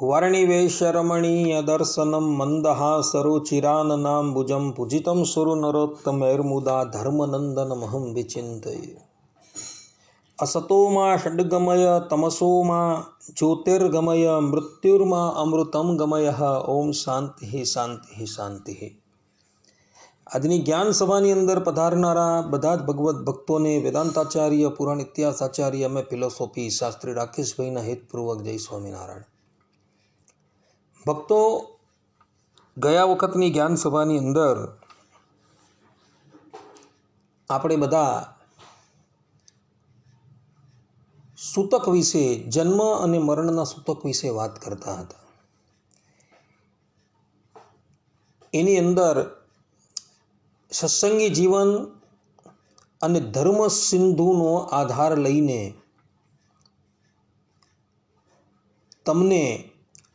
वर्णिवेशरमणीयदर्शनं मन्दहासरुचिराननाम्बुजं पूजितं सुरनरोत्तमैर्मुदा धर्मनन्दनमहं विचिन्तये। असतो मा षड्गमय तमसो मा ज्योतिर्गमय मृत्युर्मा अमृतं गमय। ओम शांति शांति शांति। આજની જ્ઞાન સભાની અંદર પધારનારા બધા જ ભગવત ભક્તોને વેદાંતાચાર્ય પુરાણ ઇતિહાસ આચાર્ય અમે ફિલોસોફી શાસ્ત્રી રાકેશભાઈના હિતપૂર્વક જય સ્વામિનારાયણ। ભક્તો, ગયા વખતની જ્ઞાન સભાની અંદર આપણે બધા સૂતક વિશે, જન્મ અને મરણના સૂતક વિશે વાત કરતા હતા। એની અંદર સત્સંગી જીવન અને ધર્મ સિંધુનો આધાર લઈને તમને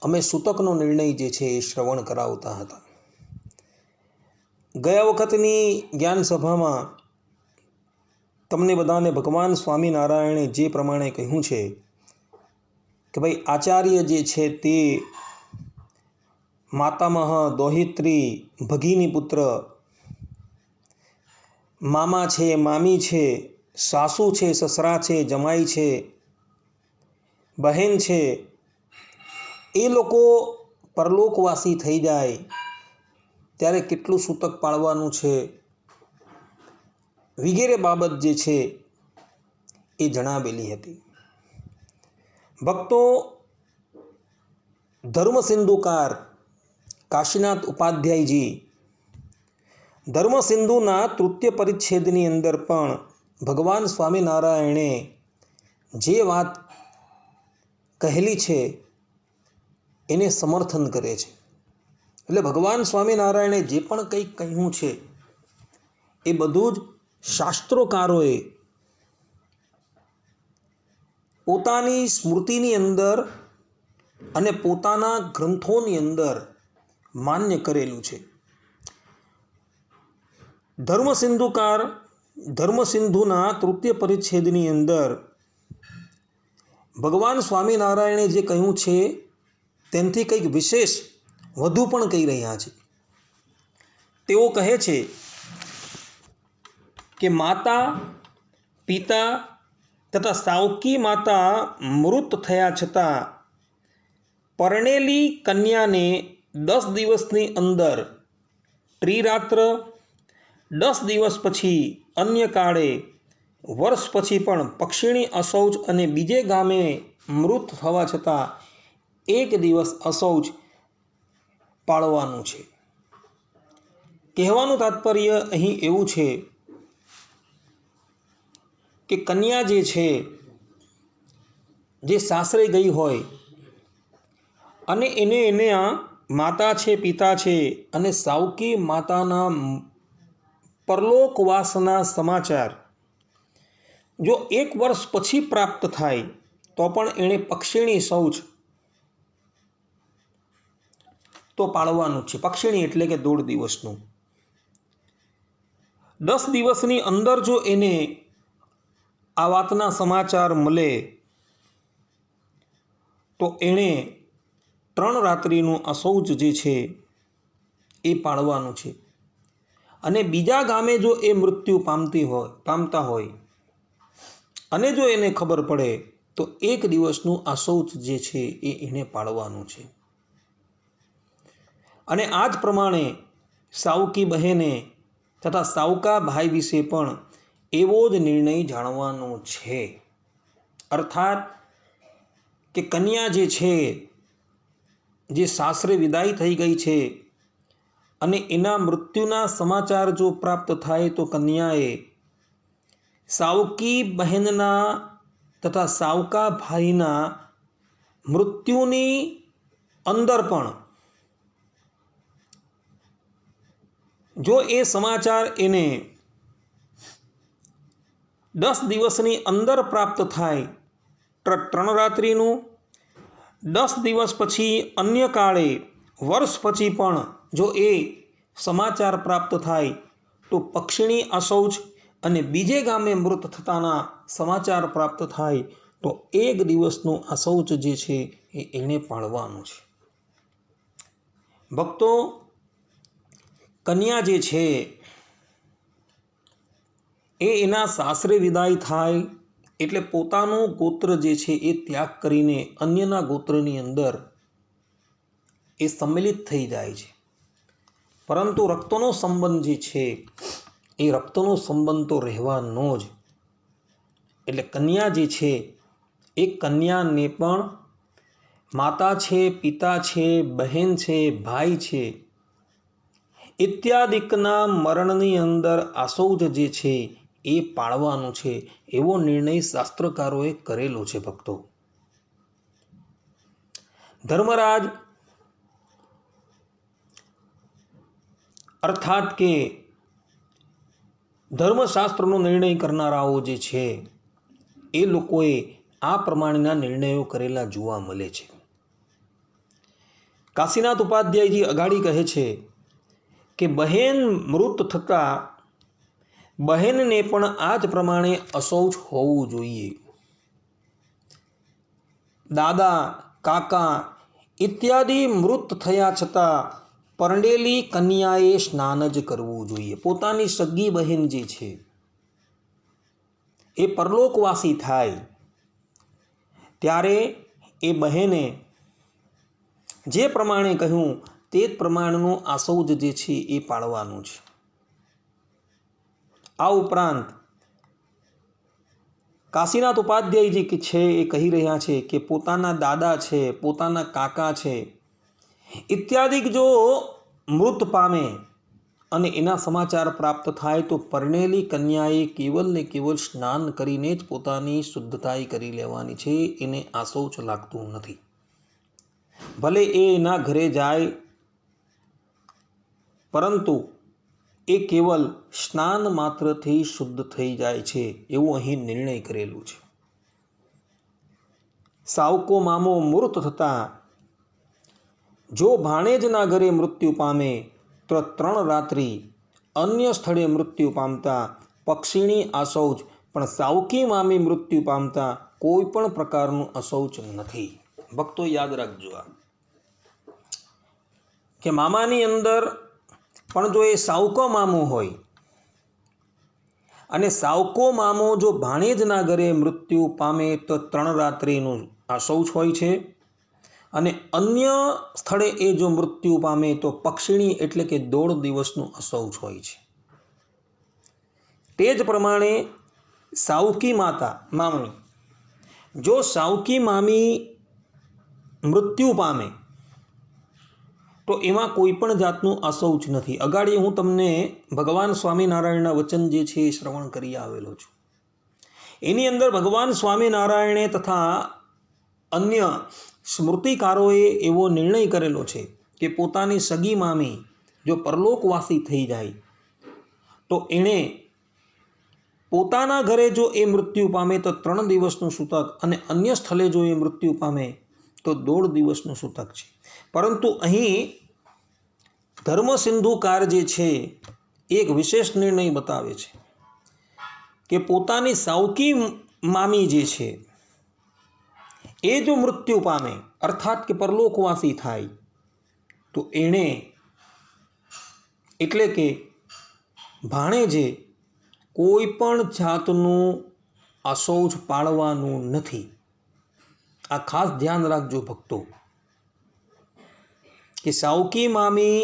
અમે સૂતકનો નિર્ણય જે છે એ શ્રવણ કરાવતા હતા। ગયા વખતની જ્ઞાન સભામાં તમને બધાને ભગવાન સ્વામિનારાયણે જે પ્રમાણે કહ્યું છે કે ભાઈ આચાર્ય જે છે તે માતામહ, દોહિત્રી, ભગીની પુત્ર, મામા છે, મામી છે, સાસુ છે, સસરા છે, જમાઈ છે, બહેન છે, એ લોકો પરલોકવાસી થઈ જાય ત્યારે કેટલું સૂતક પાળવાનું છે વગેરે બાબત જે છે એ જણાવેલી હતી। ભક્તો, ધર્મસિંધુકાર કાશીનાથ ઉપાધ્યાયજી ધર્મસિંધુના તૃતીય પરિચ્છેદની અંદર પણ ભગવાન સ્વામિનારાયણે જે વાત કહેલી છે એને સમર્થન કરે છે। એટલે ભગવાન સ્વામિનારાયણે જે પણ કંઈક કહ્યું છે એ બધું જ શાસ્ત્રોકારોએ પોતાની સ્મૃતિની અંદર અને પોતાના ગ્રંથોની અંદર માન્ય કરેલું છે। ધર્મસિંધુકાર ધર્મસિંધુના તૃતીય પરિચ્છેદની અંદર ભગવાન સ્વામિનારાયણે જે કહ્યું છે તેનાથી કંઈક વિશેષ વધુ પણ કહી રહ્યા છે। તેઓ કહે છે કે માતા, પિતા તથા સાવકી માતા મૃત થયા છતાં પરણેલી કન્યાને 10 દિવસની અંદર ત્રિરાત્ર, 10 દિવસ પછી અન્ય કાળે, વર્ષ પછી પણ પક્ષીણી અશૌચ અને બીજે ગામે મૃત થવા છતાં 1 દિવસ અશૌચ પાળવાનું છે। કહેવાનું તાત્પર્ય અહીં એવું છે કે કન્યા જે છે જે સાસરે ગઈ હોય અને એને માતા છે, પિતા છે અને સાવકી માતાના પરલોકવાસના સમાચાર જો 1 વર્ષ પછી પ્રાપ્ત થાય તો પણ એણે પક્ષીણી શૌચ તો પાળવાનું છે। પક્ષીણી એટલે કે 1.5 દિવસનું। 10 દિવસની અંદર જો એને આ વાતના સમાચાર મળે તો એણે 3 રાત્રિનું અશૌચ જે છે એ પાળવાનું છે। અને બીજા ગામે જો એ મૃત્યુ પામતા હોય અને જો એને ખબર પડે તો 1 દિવસનું અશૌચ જે છે એ એને પાળવાનું છે। અને આ જ પ્રમાણે સાવકી બહેને તથા સાવકા ભાઈ વિશે પણ એવો જ નિર્ણય જાણવાનો છે। અર્થાત કે કન્યા જે છે જે સાસરે વિદાય થઈ ગઈ છે અને એના મૃત્યુના સમાચાર જો પ્રાપ્ત થાય તો કન્યાએ સાવકી બહેનના તથા સાવકા ભાઈના મૃત્યુની અંદર પણ જો એ સમાચાર એને 10 દિવસની અંદર પ્રાપ્ત થાય, 3 રાત્રિનું, 10 દિવસ પછી અન્ય કાળે, વર્ષ પછી પણ જો એ સમાચાર પ્રાપ્ત થાય તો પક્ષીણી અશૌચ અને બીજે ગામે મૃત થતાના સમાચાર પ્રાપ્ત થાય તો એક દિવસનું આ શૌચ જે છે એ એણે પાળવાનું છે. ભક્તો, કન્યા જે છે એ એના સાસરે વિદાય થાય એટલે પોતાનું ગોત્ર જે છે એ ત્યાગ કરીને અન્યના ગોત્રની અંદર એ સંમિલિત થઈ જાય છે. પરંતુ રક્તનો સંબંધ જે છે એ રક્તનો સંબંધ તો રહેવાનો જ. એટલે કન્યા જે છે એ કન્યાને પણ માતા છે, પિતા છે, બહેન છે, ભાઈ છે ઇત્યાદિકના મરણની અંદર આશૌચ જે છે એ પાળવાનું છે, એવો નિર્ણય શાસ્ત્રકારોએ કરેલો છે. ભક્તો, ધર્મરાજ અર્થાત કે ધર્મશાસ્ત્રનો નિર્ણય કરનારાઓ જે છે એ લોકોએ આ પ્રમાણેના નિર્ણયો કરેલા જોવા મળે છે. કાશીનાથ ઉપાધ્યાયજી અગાડી કહે છે કે બહેન મૃત થતાં બહેનને પણ આ જ પ્રમાણે અશૌચ હોવું જોઈએ. દાદા, કાકા ઇત્યાદિ મૃત થયા છતાં પરણેલી કન્યાએ સ્નાન જ કરવું જોઈએ. પોતાની સગી બહેન જે છે એ પરલોકવાસી થાય ત્યારે એ બહેને જે પ્રમાણે કહ્યું તે જ પ્રમાણનું આશૌચ જે છે એ પાળવાનું છે. આ ઉપરાંત કાશીનાથ ઉપાધ્યાયજી છે એ કહી રહ્યા છે કે પોતાના દાદા છે, પોતાના કાકા છે ઇત્યાદિ જો મૃત પામે અને એના સમાચાર પ્રાપ્ત થાય તો પરણેલી કન્યાએ કેવલ ને કેવલ સ્નાન કરીને જ પોતાની શુદ્ધતાઈ કરી લેવાની છે. એને આશૌચ લાગતું નથી. ભલે એ એના ઘરે જાય પરંતુ એ કેવલ સ્નાન માત્રથી શુદ્ધ થઈ જાય છે, એવું અહીં નિર્ણય કરેલું છે. સાવકો મામો મૃત થતાં જો ભાણેજના ઘરે મૃત્યુ પામે તો 3 રાત્રિ અન્ય સ્થળે મૃત્યુ પામતા પક્ષીણી આશૌચ, પણ સાવકી મામી મૃત્યુ પામતા કોઈ પણ પ્રકારનું અશૌચ નથી. ભક્તો યાદ રાખજો કે મામાની અંદર પણ જો એ સાવકો મામો હોય અને સાવકો મામો જો ભાણેજના ઘરે મૃત્યુ પામે તો 3 રાત્રિનું આશૌચ હોય છે, અને અન્ય સ્થળે એ જો મૃત્યુ પામે તો પક્ષીણી એટલે કે 1.5 દિવસનું અશૌચ હોય છે. તે જ પ્રમાણે સાવકી મામી જો સાવકી મામી મૃત્યુ પામે તો એમાં કોઈ પણ જાતનું અશૌચ નથી. અગાડી હું તમને ભગવાન સ્વામિનારાયણના વચન જે છે એ શ્રવણ કરી આવેલો છું. એની અંદર ભગવાન સ્વામિનારાયણે તથા અન્ય સ્મૃતિકારોએ એવો નિર્ણય કરેલો છે કે પોતાની સગી મામી જો પરલોકવાસી થઈ જાય તો એણે પોતાના ઘરે જો એ મૃત્યુ પામે તો 3 દિવસનું સૂતક, અને અન્ય સ્થળે જો એ મૃત્યુ પામે તો 1.5 દિવસનું સૂતક છે. પરંતુ અહીં ધર્મસિંધુકાર જે છે એક વિશેષ નિર્ણય બતાવે છે કે પોતાની સાવકી મામી જે છે એ જો મૃત્યુ પામે અર્થાત કે પરલોકવાસી થાય તો એણે એટલે કે ભાણેજે કોઈ પણ જાતનું અશૌચ પાળવાનું નથી. આ ખાસ ધ્યાન રાખજો ભક્તો કે સાવકી મામી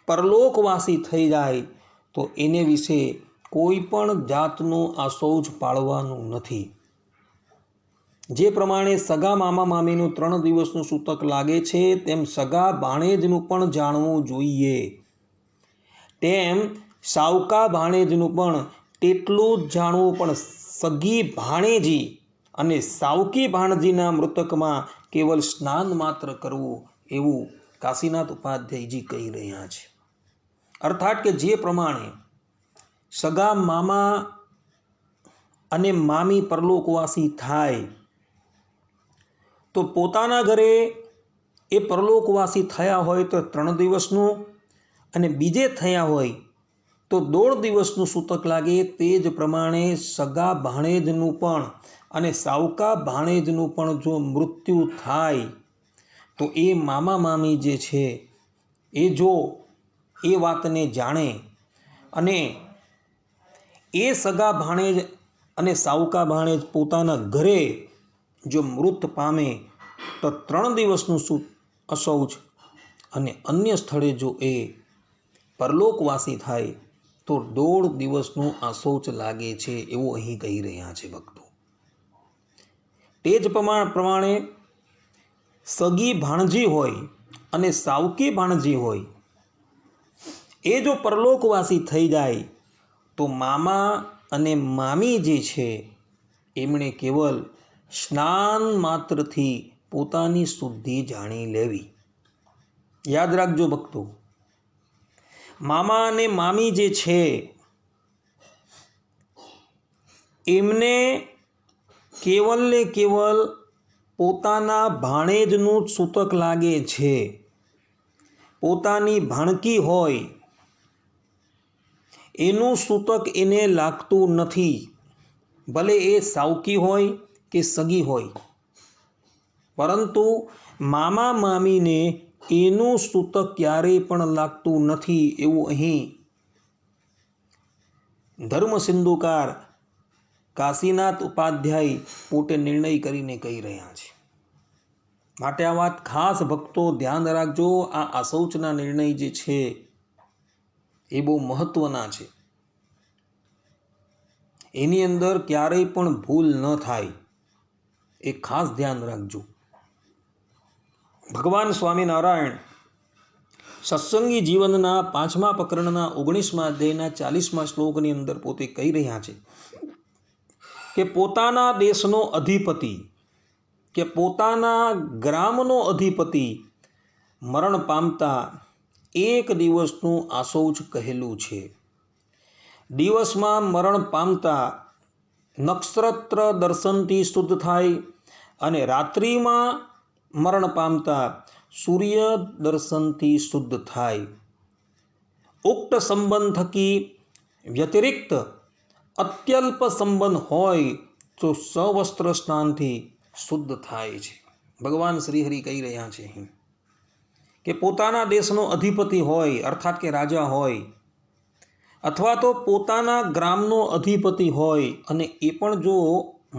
પરલોકવાસી થઈ જાય તો એને વિશે કોઈ પણ જાતનું આશૌચ પાળવાનું નથી. જે પ્રમાણે સગા મામા મામીનું 3 દિવસનું સૂતક લાગે છે તેમ સગા ભાણેજનું પણ જાણવું જોઈએ. તેમ સાવકા ભાણેજનું પણ તેટલું જ જાણવું. પણ સગી ભાણેજી અને સાવકી ભાણજીના મૃતકમાં કેવલ સ્નાન માત્ર કરવું, એવું કાશીનાથ ઉપાધ્યાયજી કહી રહ્યા છે. અર્થાત કે જે પ્રમાણે સગા મામા અને મામી પરલોકવાસી થાય તો પોતાના ઘરે એ પરલોકવાસી થયા હોય તો 3 દિવસનું, અને બીજે થયા હોય તો 1.5 દિવસનું સૂતક લાગે. તે જ પ્રમાણે સગા ભાણેજનું પણ અને સાવકા ભાણેજનું પણ જો મૃત્યુ થાય તો એ મામા મામી જે છે એ જો એ વાતને જાણે અને એ સગા ભાણેજ અને સાવકા ભાણેજ પોતાના ઘરે જો મૃત પામે તો 3 દિવસનું અશૌચ અને અન્ય સ્થળે જો એ પરલોકવાસી થાય તો 1.5 દિવસનું અશૌચ લાગે છે, એવું અહીં કહી રહ્યા છે ભક્તો. તે જ પ્રમાણે સગી ભાણજી હોય અને સાવકી ભાણજી હોય એ જો પરલોકવાસી થઈ જાય તો મામા અને મામી જે છે એમણે કેવલ સ્નાન માત્રથી પોતાની શુદ્ધિ જાણી લેવી. યાદ રાખજો ભક્તો, મામા અને મામી જે છે એમને કેવલ ને કેવલ પોતાના ભાણેજનું જ સૂતક લાગે છે. પોતાની ભાણકી હોય એનું સૂતક એને લાગતું નથી, ભલે એ સાવકી હોય કે સગી હોય, પરંતુ મામા મામીને એનું સૂતક ક્યારેય પણ લાગતું નથી, એવું અહીં ધર્મસિંધુકાર કાશીનાથ ઉપાધ્યાય પોતે નિર્ણય કરીને કહી રહ્યા છે. માટે આ વાત ખાસ ભક્તો ધ્યાન રાખજો. આ અશૌચના નિર્ણય જે છે એ બહુ મહત્વના છે. એની અંદર ક્યારેય પણ ભૂલ ન થાય એ ખાસ ધ્યાન રાખજો. ભગવાન સ્વામિનારાયણ સત્સંગી જીવનના 5મા પ્રકરણના 19મા અધ્યાયના 40મા શ્લોકની અંદર પોતે કહી રહ્યા છે કે પોતાના દેશનો અધિપતિ કે પોતાના ગ્રામનો અધિપતિ મરણ પામતા 1 દિવસનું આશૌચ કહેલું છે. દિવસમાં મરણ પામતા નક્ષત્ર દર્શનથી શુદ્ધ થાય અને રાત્રિમાં મરણ પામતા સૂર્ય દર્શનથી શુદ્ધ થાય. ઉક્ત સંબંધ થકી વ્યતિરિક્ત અત્યલ્પ સંબંધ હોય તો સવસ્ત્ર સ્નાનથી શુદ્ધ થાય છે. ભગવાન શ્રીહરિ કહી રહ્યા છે કે પોતાના દેશનો અધિપતિ હોય અર્થાત કે રાજા હોય અથવા તો પોતાના ગ્રામનો અધિપતિ હોય અને એ પણ જો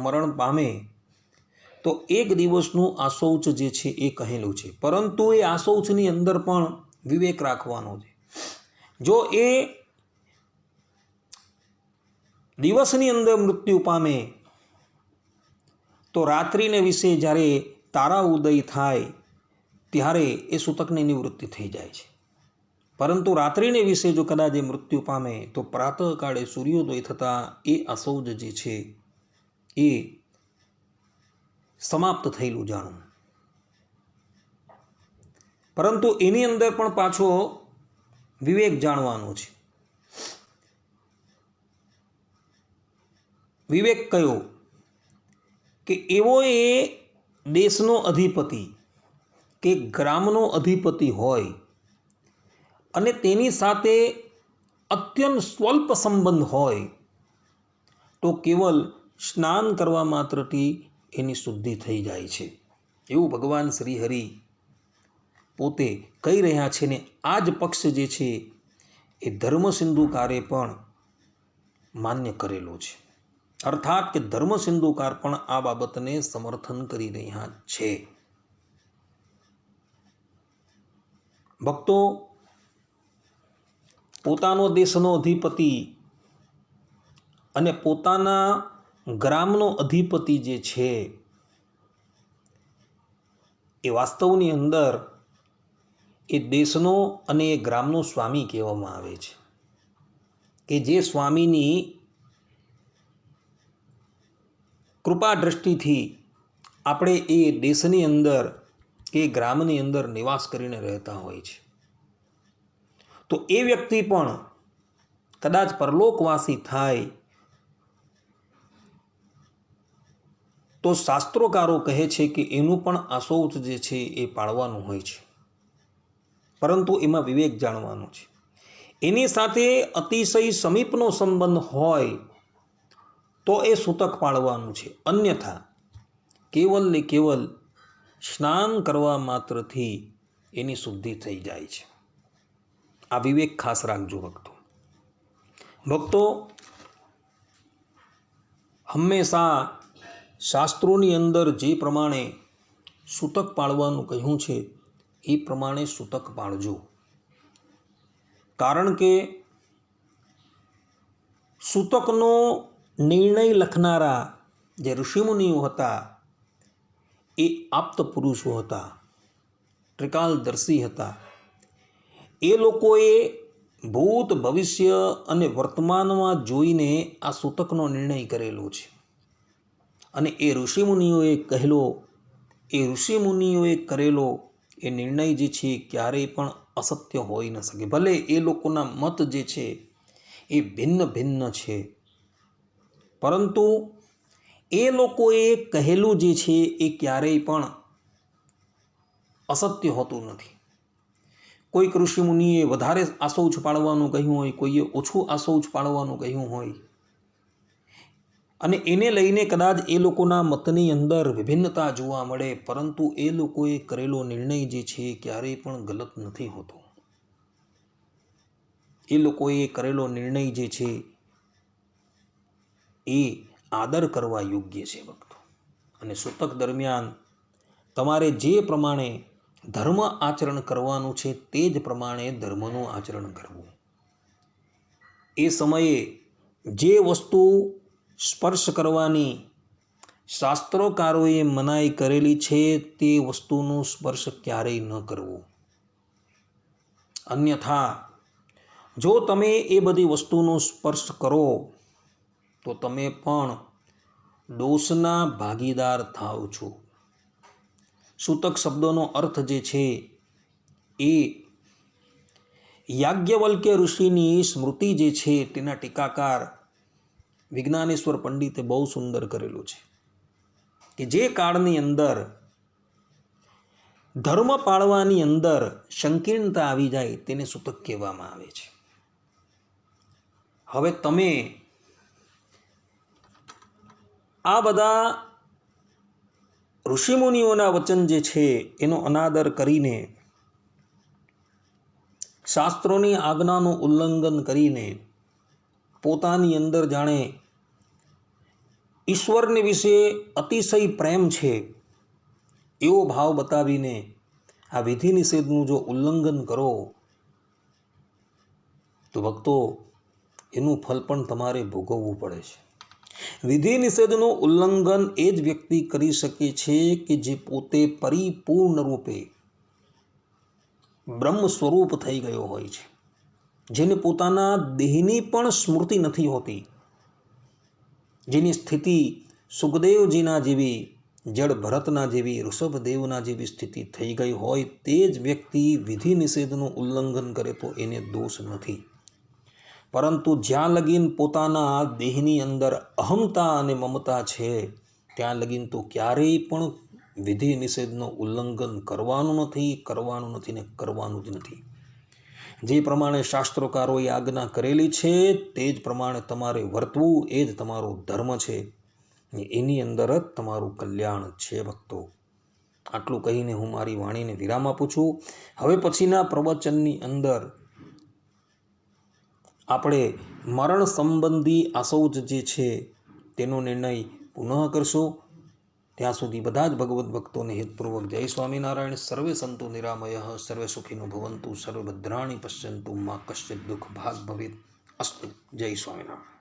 મરણ પામે તો 1 દિવસનું આશૌચ જે છે એ કહેલું છે. પરંતુ એ આશૌચની અંદર પણ વિવેક રાખવાનો છે. જો એ દિવસની અંદર મૃત્યુ પામે તો રાત્રિને વિશે જ્યારે તારા ઉદય થાય ત્યારે એ સૂતકની નિવૃત્તિ થઈ જાય છે. પરંતુ રાત્રિને વિશે જો કદાચ એ મૃત્યુ પામે તો પ્રાતઃકાળે સૂર્યોદય થતાં એ અશૌચ જે છે એ સમાપ્ત થયેલું જાણવું. પરંતુ એની અંદર પણ પાછો વિવેક જાણવાનો છે. વિવેક કયો કે એવો એ દેશનો અધિપતિ કે ગ્રામનો અધિપતિ હોય અને તેની સાથે અત્યંત સ્વલ્પ સંબંધ હોય તો કેવલ સ્નાન કરવા માત્રથી એની શુદ્ધિ થઈ જાય છે, એવું ભગવાન શ્રી હરિ પોતે કહી રહ્યા છે. ને આ જ પક્ષ જે છે એ ધર્મસિંધુકારે પણ માન્ય કરેલો છે. અર્થાત કે ધર્મસિંધુકાર પણ આ બાબતને સમર્થન કરી રહ્યા છે. ભક્તો, પોતાનો દેશનો અધિપતિ અને પોતાના ગ્રામનો અધિપતિ જે છે એ વાસ્તવની અંદર એ દેશનો અને એ ગ્રામનો સ્વામી કહેવામાં આવે છે કે જે સ્વામીની કૃપા દ્રષ્ટિથી આપણે એ દેશની અંદર કે ગ્રામની અંદર નિવાસ કરીને રહેતા હોય છે. તો એ વ્યક્તિ પણ કદાચ પરલોકવાસી થાય તો શાસ્ત્રોકારો કહે છે કે એનું પણ આશૌચ જે છે એ પાળવાનું હોય છે. પરંતુ એમાં વિવેક જાણવાનો છે. એની સાથે અતિશય સમીપનો સંબંધ હોય તો એ સૂતક પાળવાનું છે, અન્યથા કેવલ ને કેવલ સ્નાન કરવા માત્રથી એની શુદ્ધિ થઈ જાય છે. આ વિવેક ખાસ રાખજો ભક્તો. હંમેશા શાસ્ત્રોની અંદર જે પ્રમાણે સૂતક પાળવાનું કહ્યું છે એ પ્રમાણે સૂતક પાળજો. કારણ કે સૂતકનો નિર્ણય લખનારા જે ઋષિમુનિઓ હતા એ આપ્ત પુરુષો હતા, ત્રિકાલદર્શી હતા. એ લોકોએ ભૂત, ભવિષ્ય અને વર્તમાનમાં જોઈને આ સૂતકનો નિર્ણય કરેલો છે. અને એ ઋષિમુનિઓએ કરેલો એ નિર્ણય જે છે ક્યારેય પણ અસત્ય હોઈ ન શકે. ભલે એ લોકોના મત જે છે એ ભિન્ન ભિન્ન છે, પરંતુ એ લોકોએ કહેલું જે છે એ ક્યારેય પણ અસત્ય હોતું નથી. કોઈક ઋષિમુનિએ વધારે આશૌચ પાળવાનું કહ્યું હોય, કોઈએ ઓછું આશૌચ પાળવાનું કહ્યું હોય, અને એને લઈને કદાચ એ લોકોના મતની અંદર વિભિન્નતા જોવા મળે, પરંતુ એ લોકોએ કરેલો નિર્ણય જે છે એ ક્યારેય પણ ગલત નથી હોતો. એ લોકોએ કરેલો નિર્ણય જે છે એ આદર કરવા યોગ્ય છે ભક્તો. અને સૂતક દરમિયાન તમારે જે પ્રમાણે ધર્મ આચરણ કરવાનું છે તે જ પ્રમાણે ધર્મનું આચરણ કરવું. એ સમયે જે વસ્તુ સ્પર્શ કરવાની શાસ્ત્રોકારોએ મનાઈ કરેલી છે તે વસ્તુનો સ્પર્શ ક્યારેય ન કરવો. અન્યથા જો તમે એ બધી વસ્તુનો સ્પર્શ કરો તો તમે પણ દોષના ભાગીદાર થાવ છો. સૂતક શબ્દનો અર્થ જે છે એ યાજ્ઞવલ્ક્ય ઋષિની સ્મૃતિ જે છે તેના ટીકાકાર વિજ્ઞાનેશ્વર પંડિતે બહુ સુંદર કરેલું છે કે જે કાળની અંદર ધર્મ પાળવાની અંદર સંકીર્ણતા આવી જાય તેને સૂતક કહેવામાં આવે છે. હવે તમે આ બધા ઋષિમુનિઓના વચન જે છે એનો અનાદર કરીને, શાસ્ત્રોની આજ્ઞાનું ઉલ્લંઘન કરીને, પોતાની અંદર જાણે ઈશ્વરને વિશે અતિશય પ્રેમ છે એવો ભાવ બતાવીને આ વિધિ નિષેધનું જો ઉલ્લંઘન કરો તો ભક્તો એનું ફલ પણ તમારે ભોગવવું પડે છે. વિધિ નિષેધનું ઉલ્લંઘન એ જ વ્યક્તિ કરી શકે છે કે જે પોતે પરિપૂર્ણ રૂપે બ્રહ્મ સ્વરૂપ થઈ ગયો હોય છે, જેને પોતાના દેહની પણ સ્મૃતિ નથી હોતી, જેની સ્થિતિ સુખદેવજીના જેવી, જળ ભરતના જેવી, ઋષભદેવના જેવી સ્થિતિ થઈ ગઈ હોય, તે જ વ્યક્તિ વિધિ નિષેધનું ઉલ્લંઘન કરે તો એને દોષ નથી. પરંતુ જ્યાં લગીન પોતાના દેહની અંદર અહમતા અને મમતા છે ત્યાં લગીન તો ક્યારેય પણ વિધિ નિષેધનું ઉલ્લંઘન કરવાનું નથી ને કરવાનું જ નથી. જે પ્રમાણે શાસ્ત્રોકારોએ આજ્ઞા કરેલી છે તે જ પ્રમાણે તમારે વર્તવું, એ જ તમારો ધર્મ છે. એની અંદર જ તમારું કલ્યાણ છે ભક્તો. આટલું કહીને હું મારી વાણીને વિરામ આપું છું. હવે પછીના પ્રવચનની અંદર આપણે મરણ સંબંધી આશૌચ જે છે તેનો નિર્ણય પુનઃ કરશું. ત્યાં સુધી બધા જ ભગવદ્ ભક્તોને હિતપૂર્વક જય સ્વામિનારાયણ. સર્વે સંતુ નિરામયઃ, સર્વે સુખીનો ભવંતુ, સર્વે ભદ્રાણી પશ્યંતુ, મા કશ્ચિત દુઃખ ભાગ ભવેત. અસ્તુ. જય સ્વામિનારાયણ.